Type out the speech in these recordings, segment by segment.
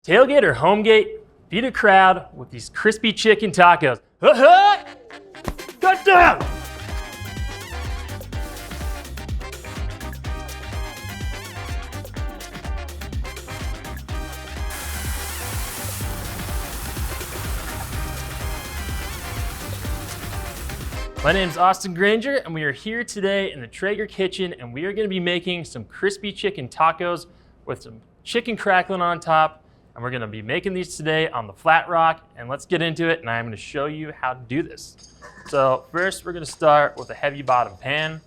Tailgate or home gate, feed a crowd with these crispy chicken tacos. Cut down! My name is Austin Granger, and we are here today in the Traeger kitchen, and we are going to be making some crispy chicken tacos with some chicken crackling on top. And we're going to be making these today on the Flatrock, and let's get into it, and I'm going to show you how to do this. So first, we're going to start with a heavy bottom pan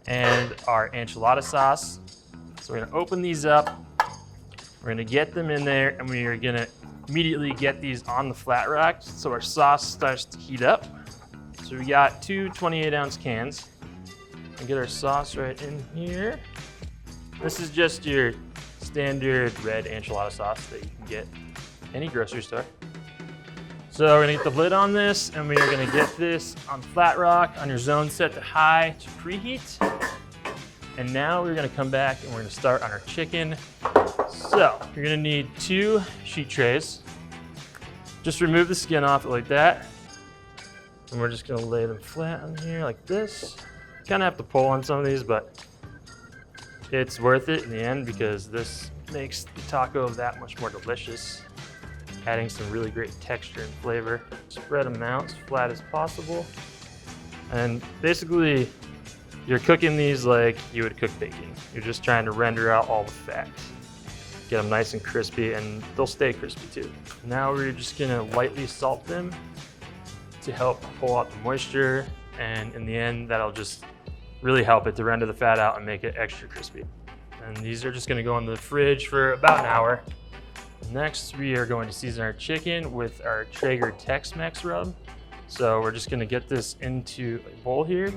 and our enchilada sauce. So we're going to open these up. We're going to get them in there, and we are going to immediately get these on the Flatrock so our sauce starts to heat up. So we got two 28-ounce cans. And get our sauce right in here. This is just your standard red enchilada sauce that you can get any grocery store. So we're gonna get the lid on this, and we are gonna get this on Flatrock on your zone set to high to preheat. And now we're gonna come back and we're gonna start on our chicken. So you're gonna need 2 sheet trays. Just remove the skin off it like that. And we're just gonna lay them flat on here like this. Kind of have to pull on some of these, but it's worth it in the end because this makes the taco that much more delicious, adding some really great texture and flavor. Spread them out as flat as possible. And basically, you're cooking these like you would cook bacon. You're just trying to render out all the fat. Get them nice and crispy, and they'll stay crispy too. Now we're just gonna lightly salt them to help pull out the moisture, and in the end, that'll just really help it to render the fat out and make it extra crispy. And these are just gonna go in the fridge for about an hour. Next, we are going to season our chicken with our Traeger Tex-Mex rub. So we're just gonna get this into a bowl here.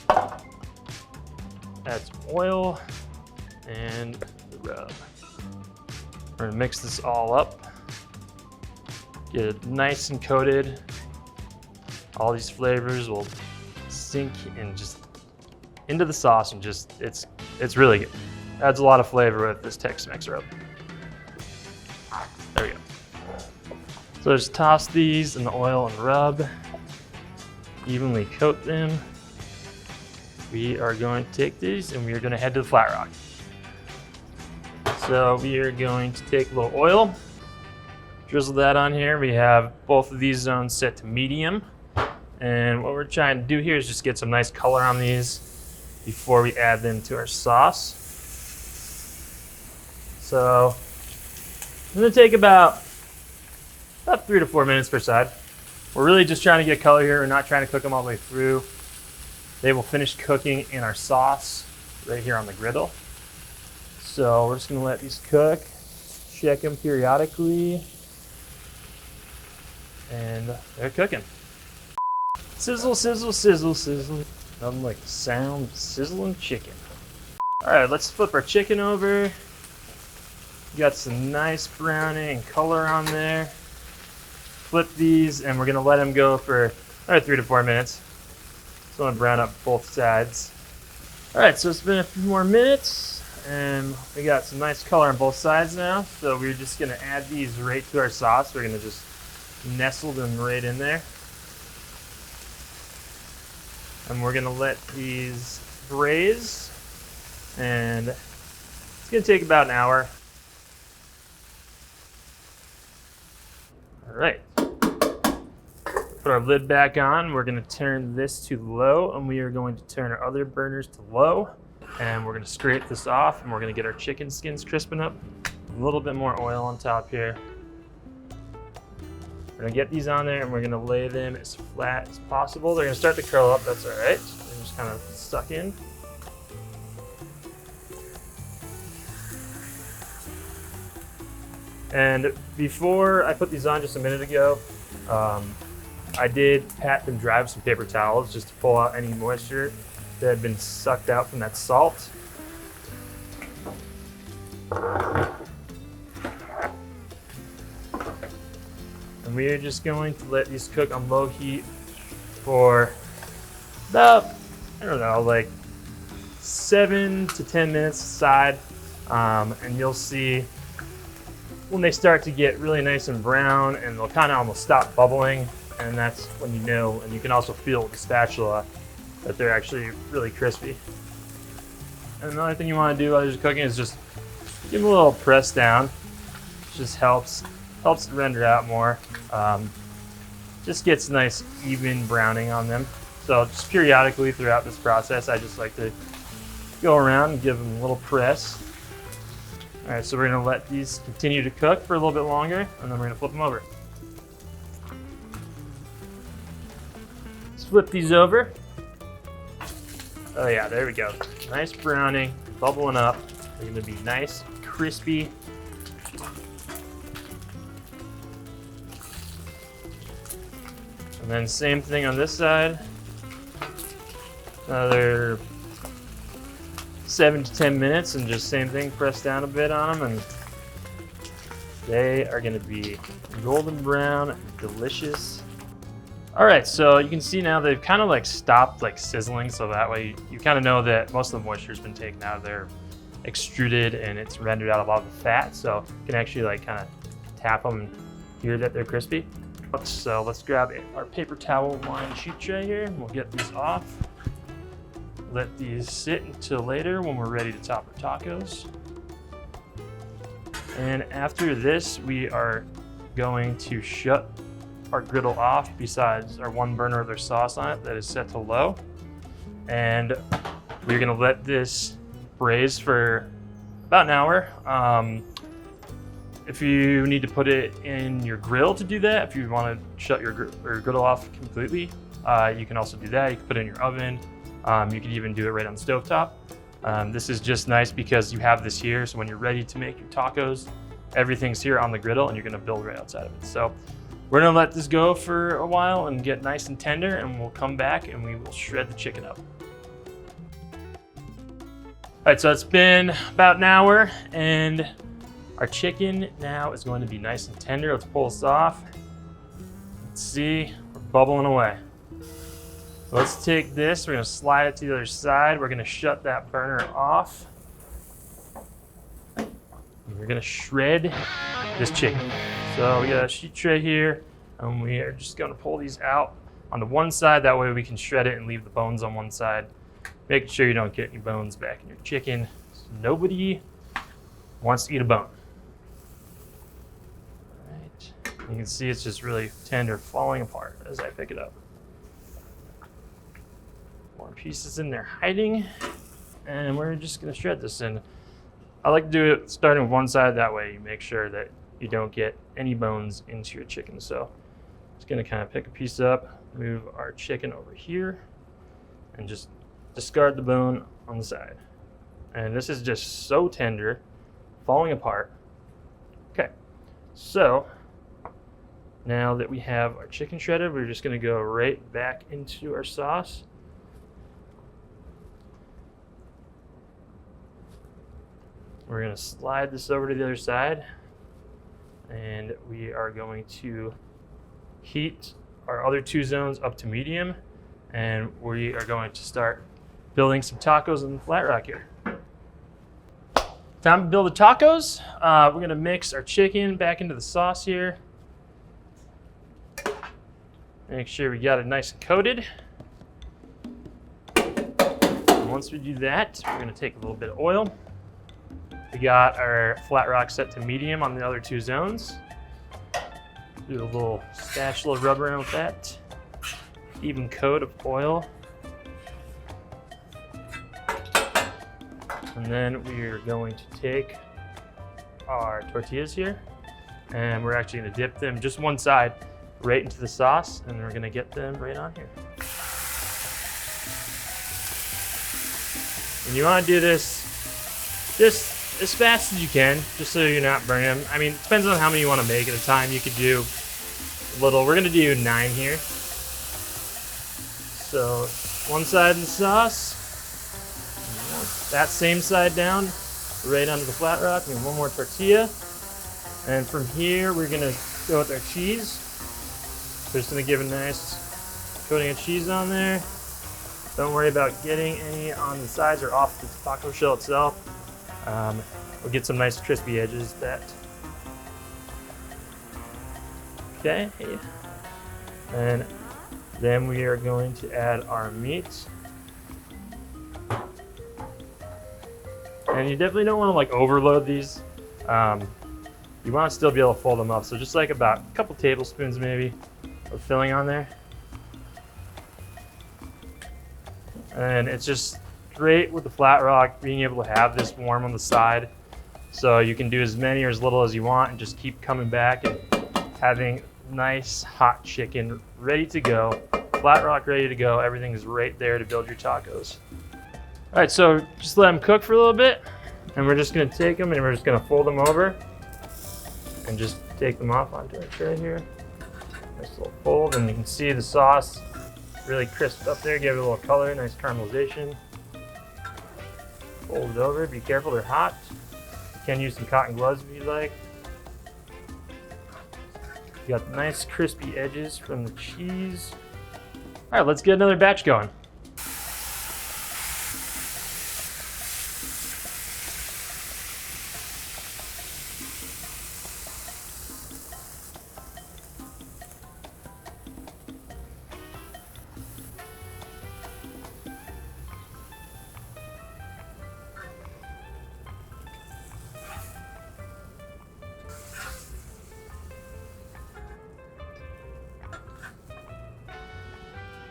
Add some oil and the rub. We're gonna mix this all up. Get it nice and coated. All these flavors will sink and just into the sauce, and just it's really good. Adds a lot of flavor with this Tex-Mex rub. There we go. So just toss these in the oil and rub. Evenly coat them. We are going to take these and we are going to head to the Flatrock. So we are going to take a little oil, drizzle that on here. We have both of these zones set to medium. And what we're trying to do here is just get some nice color on these before we add them to our sauce. So it's gonna take about 3 to 4 minutes per side. We're really just trying to get color here. We're not trying to cook them all the way through. They will finish cooking in our sauce right here on the griddle. So we're just gonna let these cook, check them periodically, and they're cooking. Sizzle, sizzle, sizzle, sizzle. Nothing like the sound of sizzling chicken. All right, let's flip our chicken over. We got some nice browning and color on there. Flip these, and we're gonna let them go for 3 to 4 minutes. So I'm gonna brown up both sides. All right, so it's been a few more minutes, and we got some nice color on both sides now. So we're just gonna add these right to our sauce. We're gonna just nestle them right in there. And we're gonna let these braise, and it's gonna take about an hour. All right, put our lid back on. We're gonna turn this to low, and we are going to turn our other burners to low, and we're gonna scrape this off, and we're gonna get our chicken skins crisping up. A little bit more oil on top here. We're gonna get these on there, and we're gonna lay them as flat as possible. They're gonna start to curl up, that's all right. They're just kind of stuck in. And before I put these on just a minute ago, I did pat them dry with some paper towels just to pull out any moisture that had been sucked out from that salt. And we are just going to let these cook on low heat for about, I don't know, like 7 to 10 minutes aside. And you'll see when they start to get really nice and brown and they'll kind of almost stop bubbling, and that's when you know, and you can also feel with the spatula that they're actually really crispy. And another thing you want to do while you're cooking is just give them a little press down. It just helps it render out more. Just gets nice even browning on them. So just periodically throughout this process, I just like to go around and give them a little press. All right, so we're gonna let these continue to cook for a little bit longer, and then we're gonna flip them over. Let's flip these over. Oh yeah, there we go. Nice browning, bubbling up. They're gonna be nice, crispy. And then same thing on this side. Another 7 to 10 minutes, and just same thing, press down a bit on them, and they are gonna be golden brown and delicious. All right, so you can see now they've kind of like stopped like sizzling, so that way you kind of know that most of the moisture's been taken out of there, extruded, and it's rendered out of all the fat, so you can actually like kind of tap them and hear that they're crispy. So let's grab our paper towel lined sheet tray here, and we'll get these off. Let these sit until later when we're ready to top our tacos. And after this, we are going to shut our griddle off besides our one burner of their sauce on it that is set to low. And we're gonna let this braise for about an hour. If you need to put it in your grill to do that, if you want to shut your griddle off completely, you can also do that. You can put it in your oven. You could even do it right on the stovetop. This is just nice because you have this here, so when you're ready to make your tacos, everything's here on the griddle and you're gonna build right outside of it. So we're gonna let this go for a while and get nice and tender, and we'll come back and we will shred the chicken up. All right, so it's been about an hour, and our chicken now is going to be nice and tender. Let's pull this off. Let's see, we're bubbling away. So let's take this, we're gonna slide it to the other side. We're gonna shut that burner off. And we're gonna shred this chicken. So we got a sheet tray here, and we are just gonna pull these out onto one side. That way we can shred it and leave the bones on one side. Making sure you don't get any bones back in your chicken. So nobody wants to eat a bone. All right. You can see it's just really tender, falling apart as I pick it up. More pieces in there hiding, and we're just gonna shred this. And I like to do it starting with one side, that way you make sure that you don't get any bones into your chicken. So just gonna kind of pick a piece up, move our chicken over here, and just discard the bone on the side. And this is just so tender, falling apart. Okay, so now that we have our chicken shredded, we're just gonna go right back into our sauce. We're gonna slide this over to the other side, and we are going to heat our other two zones up to medium, and we are going to start building some tacos in the Flatrock here. Time to build the tacos. We're gonna mix our chicken back into the sauce here. Make sure we got it nice and coated. And once we do that, we're gonna take a little bit of oil. We got our Flatrock set to medium on the other two zones. Do a little spatula rub around with that. Even coat of oil. And then we are going to take our tortillas here, and we're actually gonna dip them just one side right into the sauce, and we're gonna get them right on here. And you wanna do this just as fast as you can, just so you're not burning them. I mean, it depends on how many you wanna make at a time. You could do a little, we're gonna do 9 here. So one side in the sauce, that same side down, right onto the Flatrock, and one more tortilla. And from here, we're gonna go with our cheese. We're just gonna give a nice coating of cheese on there. Don't worry about getting any on the sides or off the taco shell itself. We'll get some nice crispy edges that. Okay. And then we are going to add our meat. And you definitely don't want to like overload these. You want to still be able to fold them up. So just like about a couple tablespoons maybe of filling on there. And it's just great with the Flatrock being able to have this warm on the side. So you can do as many or as little as you want and just keep coming back and having nice hot chicken ready to go. Flatrock ready to go. Everything is right there to build your tacos. All right, so just let them cook for a little bit. And we're just gonna take them and we're just gonna fold them over and just take them off onto our tray here. Nice little fold, and you can see the sauce really crisp up there, give it a little color, nice caramelization. Fold it over, be careful, they're hot. You can use some cotton gloves if you like. You got nice crispy edges from the cheese. All right, let's get another batch going.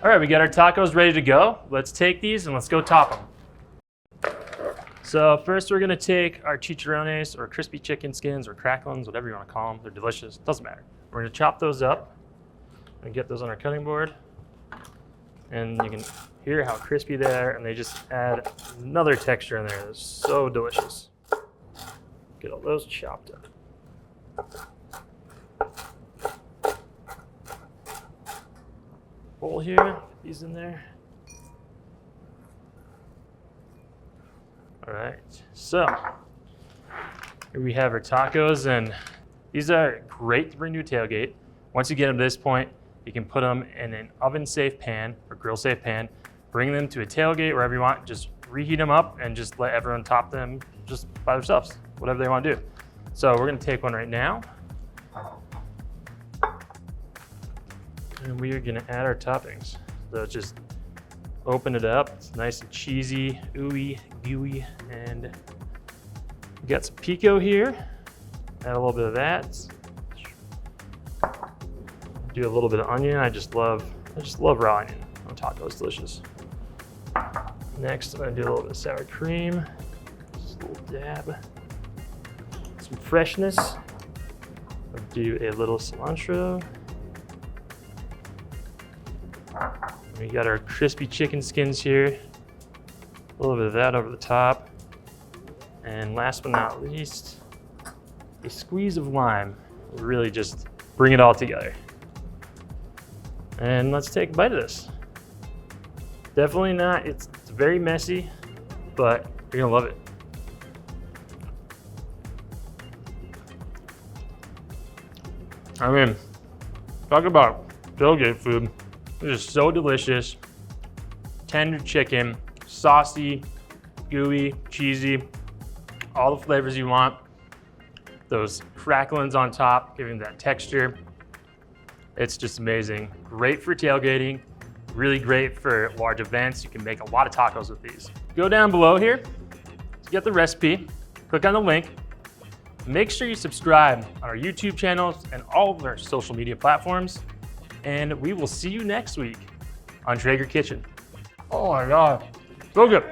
All right, we got our tacos ready to go. Let's take these and let's go top them. So first we're gonna take our chicharrones or crispy chicken skins or cracklins, whatever you wanna call them. They're delicious, doesn't matter. We're gonna chop those up and get those on our cutting board. And you can hear how crispy they are, and they just add another texture in there that's so delicious. Get all those chopped up. Bowl here, get these in there. All right, so here we have our tacos, and these are great to bring to a tailgate. Once you get them to this point, you can put them in an oven-safe pan or grill-safe pan, bring them to a tailgate, wherever you want, just reheat them up and just let everyone top them just by themselves, whatever they want to do. So we're gonna take one right now. And we are gonna add our toppings. So just open it up. It's nice and cheesy, ooey, gooey, and we got some pico here. Add a little bit of that. Do a little bit of onion. I just love raw onion on tacos. Delicious. Next, I'm gonna do a little bit of sour cream. Just a little dab. Some freshness. I'll do a little cilantro. We got our crispy chicken skins here. A little bit of that over the top. And last but not least, a squeeze of lime. Really just bring it all together. And let's take a bite of this. Definitely not, it's very messy, but you're gonna love it. I mean, talk about tailgate food. This is so delicious. Tender chicken, saucy, gooey, cheesy, all the flavors you want. Those cracklins on top, giving that texture. It's just amazing. Great for tailgating, really great for large events. You can make a lot of tacos with these. Go down below here to get the recipe, click on the link. Make sure you subscribe on our YouTube channels and all of our social media platforms. And we will see you next week on Traeger Kitchen. Oh my God, so good.